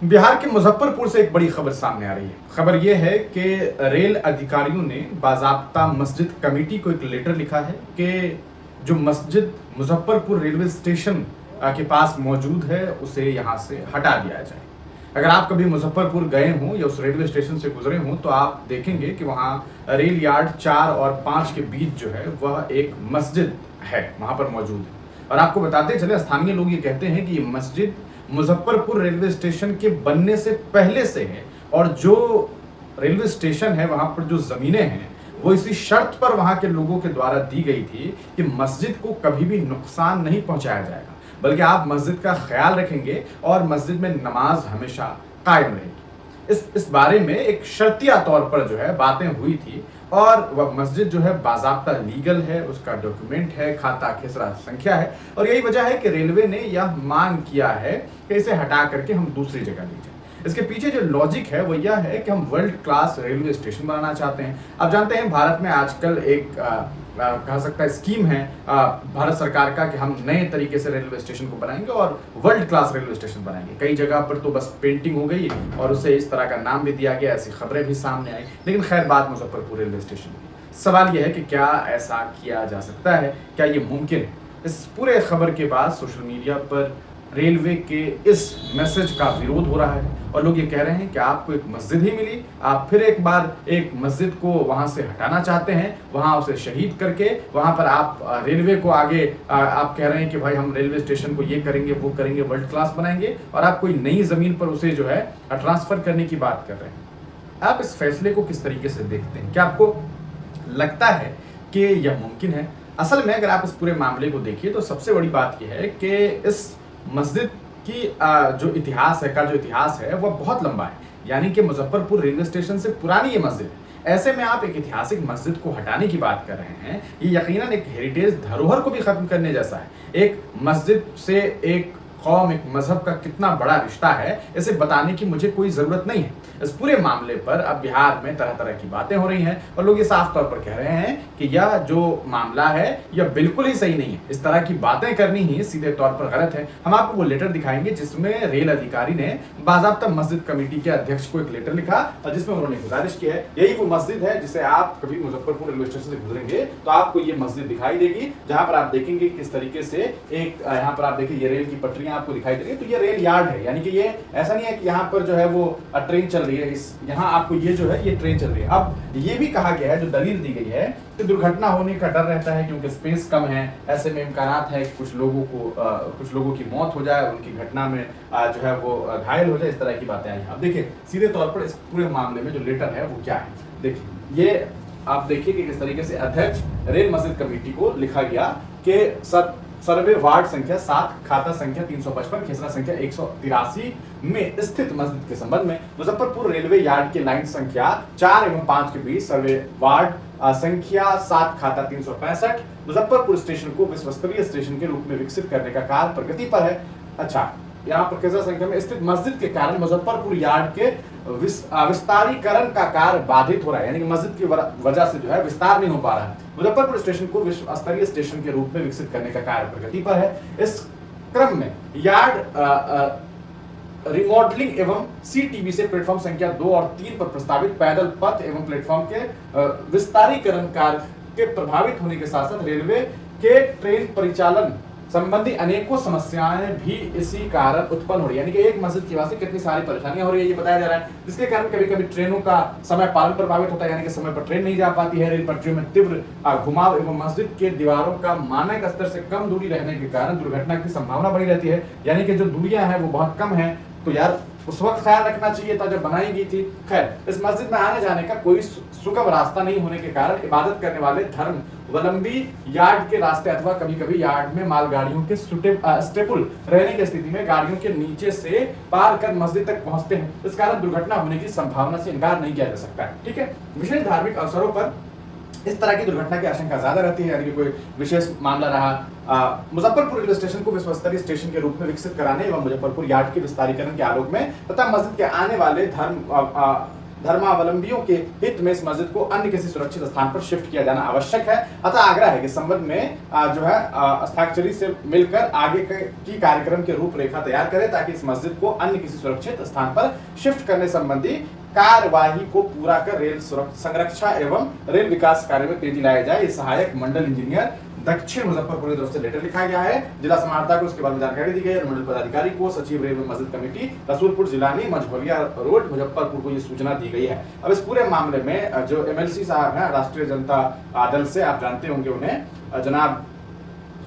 बिहार के मुजफ्फरपुर से एक बड़ी खबर सामने आ रही है। खबर यह है कि रेल अधिकारियों ने बाज़ाब्ता मस्जिद कमेटी को एक लेटर लिखा है कि जो मस्जिद मुजफ्फरपुर रेलवे स्टेशन के पास मौजूद है उसे यहाँ से हटा दिया जाए। अगर आप कभी मुजफ्फरपुर गए हों या उस रेलवे स्टेशन से गुजरे हों तो आप देखेंगे कि वहाँ रेल यार्ड 4 और 5 के बीच जो है वह एक मस्जिद है, वहाँ पर मौजूद है। और आपको बताते चले, स्थानीय लोग ये कहते हैं कि ये मस्जिद मुजफ्फरपुर रेलवे स्टेशन के बनने से पहले से है और जो रेलवे स्टेशन है वहां पर जो जमीनें हैं वो इसी शर्त पर वहां के लोगों के द्वारा दी गई थी कि मस्जिद को कभी भी नुकसान नहीं पहुंचाया जाएगा, बल्कि आप मस्जिद का ख्याल रखेंगे और मस्जिद में नमाज हमेशा कायम रहेगी। इस बारे में एक शर्तिया तौर पर जो है बातें हुई थी और वह मस्जिद जो है बाज़ाब्ता लीगल है, उसका डॉक्यूमेंट है, खाता खेसरा संख्या है और यही वजह है कि रेलवे ने यह मांग किया है कि इसे हटा करके हम दूसरी जगह ले जाएं। इसके पीछे जो लॉजिक है वो यह है कि हम वर्ल्ड क्लास रेलवे स्टेशन बनाना चाहते हैं। आप जानते हैं भारत में आजकल एक कहा सकता है स्कीम है भारत सरकार का कि हम नए तरीके से रेलवे स्टेशन को बनाएंगे और वर्ल्ड क्लास रेलवे स्टेशन बनाएंगे। कई जगह पर तो बस पेंटिंग हो गई और उसे इस तरह का नाम भी दिया गया, ऐसी खबरें भी सामने आई। लेकिन खैर बात मुजफ्फरपुर रेलवे स्टेशन की। सवाल यह है कि क्या ऐसा किया जा सकता है, क्या ये मुमकिन है? इस पूरे खबर के बाद सोशल मीडिया पर रेलवे के इस मैसेज का विरोध हो रहा है और लोग ये कह रहे हैं कि आपको एक मस्जिद ही मिली, आप फिर एक बार एक मस्जिद को वहां से हटाना चाहते हैं, वहां उसे शहीद करके वहां पर आप रेलवे को आगे आप कह रहे हैं कि भाई हम रेलवे स्टेशन को ये करेंगे वो करेंगे, वर्ल्ड क्लास बनाएंगे और आप कोई नई जमीन पर उसे जो है ट्रांसफर करने की बात कर रहे हैं। आप इस फैसले को किस तरीके से देखते हैं? क्या आपको लगता है कि यह मुमकिन है? असल में अगर आप इस पूरे मामले को देखिए तो सबसे बड़ी बात यह है कि इस मस्जिद की जो इतिहास है वह बहुत लंबा है। यानी कि मुजफ्फरपुर रेलवे स्टेशन से पुरानी ये मस्जिद है। ऐसे में आप एक ऐतिहासिक मस्जिद को हटाने की बात कर रहे हैं, ये यकीनन एक हेरिटेज धरोहर को भी खत्म करने जैसा है। एक मस्जिद से एक कौम, एक मजहब का कितना बड़ा रिश्ता है इसे बताने की मुझे कोई जरूरत नहीं है। इस पूरे मामले पर अब बिहार में तरह तरह की बातें हो रही हैं और लोग ये साफ तौर पर कह रहे हैं कि यह जो मामला है यह बिल्कुल ही सही नहीं है। इस तरह की बातें करनी ही सीधे तौर पर गलत है। हम आपको वो लेटर दिखाएंगे जिसमें रेल अधिकारी ने बाज़ाब्ता मस्जिद कमेटी के अध्यक्ष को एक लेटर लिखा और जिसमें उन्होंने गुजारिश की है। यही वो मस्जिद है जिसे आप कभी मुजफ्फरपुर रेलवे स्टेशन से गुजरेंगे तो आपको ये मस्जिद दिखाई देगी, जहां पर आप देखेंगे किस तरीके से एक यहाँ पर आप देखिए ये रेल की पटरियां आपको दिखाई दे रही है। तो ये रेल यार्ड है, यानी कि ये ऐसा नहीं है कि यहाँ पर जो है वो ट्रेन चल रही है, इस यहाँ आपको ये जो है ये ट्रेन चल रही है। अब ये भी कहा गया है, जो दलील दी गई है कि दुर्घटना होने का डर रहता है क्योंकि स्पेस कम है, ऐसे में इम्कानात है कि कुछ लोगों की मौत हो जाए, उनकी घटना में जो है वो घायल हो जाए, इस तरह की बातें आई। अब देखिए सीधे तौर पर इस पूरे मामले में जो लेटर है वो क्या है, देखिए ये आप देखिए कि किस तरीके से अध्यक्ष रेल मस्जिद कमेटी को लिखा गया कि सर्वे वार्ड संख्या 7, खाता संख्या 355, खेसरा संख्या 183 में स्थित मस्जिद के संबंध में मुजफ्फरपुर रेलवे यार्ड के लाइन संख्या 4 एवं 5 के बीच सर्वे वार्ड संख्या 7, खाता 365 मुजफ्फरपुर स्टेशन को विश्वस्तरीय स्टेशन के रूप में विकसित करने का कार्य प्रगति पर है। अच्छा, यहाँ पर खेसरा संख्या में स्थित मस्जिद के कारण मुजफ्फरपुर यार्ड के विस्तारीकरण का कार्य बाधित हो रहा है, यानी कि मस्जिद की वजह से जो है विस्तार नहीं हो पा रहा है। मुजफ्फरपुर स्टेशन को विश्व स्तरीय स्टेशन के रूप में विकसित करने का कार्य प्रगति पर है। इस क्रम में यार्ड रिमॉडलिंग एवं सीटीबी से प्लेटफॉर्म संख्या 2 और 3 पर प्रस्तावित पैदल पथ एवं प्लेटफॉर्म के विस्तारीकरण कार्य के प्रभावित होने के साथ साथ रेलवे के ट्रेन परिचालन संबंधी अनेकों समस्याएं भी इसी कारण उत्पन्न हो रही है। यानी कि एक मस्जिद की वजह से कितनी सारी परेशानियां हो रही है ये बताया जा रहा है, जिसके कारण कभी कभी ट्रेनों का समय पालन प्रभावित होता है, यानी कि समय पर ट्रेन नहीं जा पाती है। रेल पटरियों में तीव्र घुमाव एवं मस्जिद के दीवारों का मानक स्तर से कम दूरी रहने के कारण दुर्घटना की संभावना बनी रहती है। यानी कि जो दूरियां हैं वो बहुत कम है, तो यार उस वक्त ख्याल रखना चाहिए था जब बनाई गई थी। खैर, इस मस्जिद में आने जाने का कोई सुगम रास्ता नहीं होने के कारण इबादत करने वाले धर्मावलंबी यार्ड के रास्ते अथवा कभी कभी यार्ड में मालगाड़ियों के स्टेपुल रहने की स्थिति में गाड़ियों के नीचे से पार कर मस्जिद तक पहुंचते हैं। इस कारण दुर्घटना होने की संभावना से इनकार नहीं किया जा सकता है। ठीक है, विशेष धार्मिक अवसरों पर इस तरह की दुर्घटना की आशंका ज्यादा रहती है, यानी कि कोई विशेष मामला रहा। मुजफ्फरपुर रेलवे स्टेशन को विश्वस्तरीय स्टेशन के रूप में विकसित कराने एवं मुजफ्फरपुर यार्ड के विस्तारीकरण के आलोक में तथा मस्जिद के आने वाले धर्मावलंबियों के हित में इस मस्जिद को अन्य किसी सुरक्षित स्थान पर शिफ्ट किया जाना आवश्यक है। अतः आग्रह है कि संबंध में जो है हस्ताक्षरी से मिलकर आगे की कार्यक्रम के रूपरेखा तैयार करें, ताकि इस मस्जिद को अन्य किसी सुरक्षित स्थान पर शिफ्ट करने संबंधी कार्यवाही को पूरा कर रेल संरक्षा एवं रेल विकास कार्य में तेजी लाया जाए। सहायक मंडल इंजीनियर दक्षिण मुजफ्फरपुर की तरफ से लेटर लिखा गया है। जिला समाहर्ता को उसके बारे में जानकारी दी गई है। मंडल पदाधिकारी को सचिव रेलवे मस्जिद कमेटी रसूलपुर जिलानी मझौलिया रोड मुजफ्फरपुर को ये सूचना दी गई है। अब इस पूरे मामले में जो एमएलसी साहब हैं राष्ट्रीय जनता दल से, आप जानते होंगे उन्हें, जनाब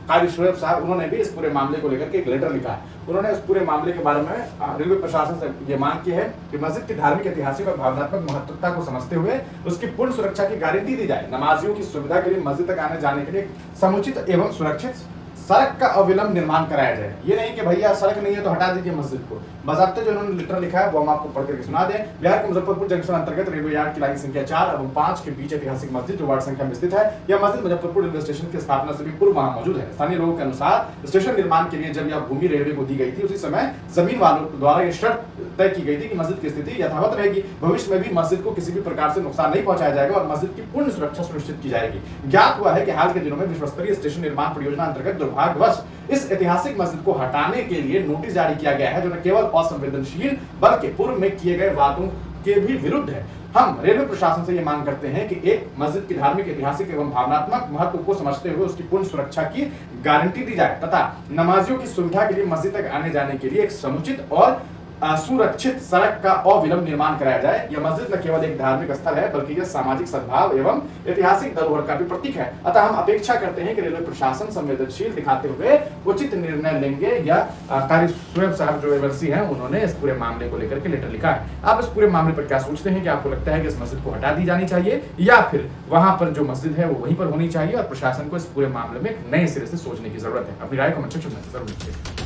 काजी शोएब साहब, उन्होंने भी इस पूरे मामले को लेकर के एक लेटर लिखा है। उन्होंने इस पूरे मामले के बारे में रेलवे प्रशासन से ये मांग की है कि मस्जिद की धार्मिक, ऐतिहासिक और भावनात्मक महत्वता को समझते हुए उसकी पूर्ण सुरक्षा की गारंटी दी जाए। नमाजियों की सुविधा के लिए मस्जिद तक आने जाने के लिए समुचित एवं सुरक्षित सड़क का अविलंब निर्माण कराया जाए। ये नहीं कि भैया सड़क नहीं है तो हटा दीजिए मस्जिद को। बाज़ाब्ते जो उन्होंने लेटर लिखा है वो हम आपको पढ़ करके सुना दें। बिहार के मुजफ्फरपुर जंक्शन अंतर्गत रेलवे यार्ड की लाइन संख्या 4 एवं 5 के बीच ऐतिहासिक मस्जिद जो वार्ड संख्या में स्थित है। यह मस्जिद मुजफ्फरपुर रेलवे स्टेशन की स्थापना से भी पूर्व वहां मौजूद है। स्थानीय लोगों के अनुसार स्टेशन निर्माण के लिए जब यह भूमि रेलवे को दी गई थी, उसी समय जमीन वालों द्वारा यह शर्त तय की गई थी कि मस्जिद की स्थिति यथावत रहेगी, भविष्य में भी मस्जिद को किसी भी प्रकार से नुकसान नहीं पहुंचाया जाएगा और मस्जिद की पूर्ण सुरक्षा सुनिश्चित की जाएगी। ज्ञात हुआ है कि हाल के दिनों में विश्वस्तरीय स्टेशन निर्माण परियोजना अंतर्गत दुर्भाग्यवश इस ऐतिहासिक मस्जिद को हटाने के लिए नोटिस जारी किया गया है, जो न केवल असंवेदनशील बल्कि पूर्व में किए गए वादों के भी विरुद्ध है। हम रेलवे प्रशासन से ये मांग करते हैं कि एक मस्जिद की धार्मिक, ऐतिहासिक एवं भावनात्मक महत्व को समझते हुए उसकी पूर्ण सुरक्षा की गारंटी दी जाए तथा नमाजियों की सुविधा के लिए मस्जिद तक आने जाने के लिए एक समुचित और सुरक्षित सड़क का अविलंब निर्माण कराया जाए। यह मस्जिद न केवल एक धार्मिक स्थल है बल्कि यह सामाजिक सद्भाव एवं ऐतिहासिक धरोहर का भी प्रतीक है। अतः हम अपेक्षा करते हैं कि रेलवे प्रशासन संवेदनशील दिखाते हुए उचित निर्णय लेंगे। या काजी शोएब साहब जो एमएलसी हैं, उन्होंने इस पूरे मामले को लेकर के लेटर लिखा है। आप इस पूरे मामले पर क्या सोचते हैं? कि आपको लगता है कि इस मस्जिद को हटा दी जानी चाहिए या फिर वहां पर जो मस्जिद है वो वहीं पर होनी चाहिए और प्रशासन को इस पूरे मामले में नए सिरे से सोचने की जरूरत है? अपनी राय को कमेंट सेक्शन में जरूर लिखिए।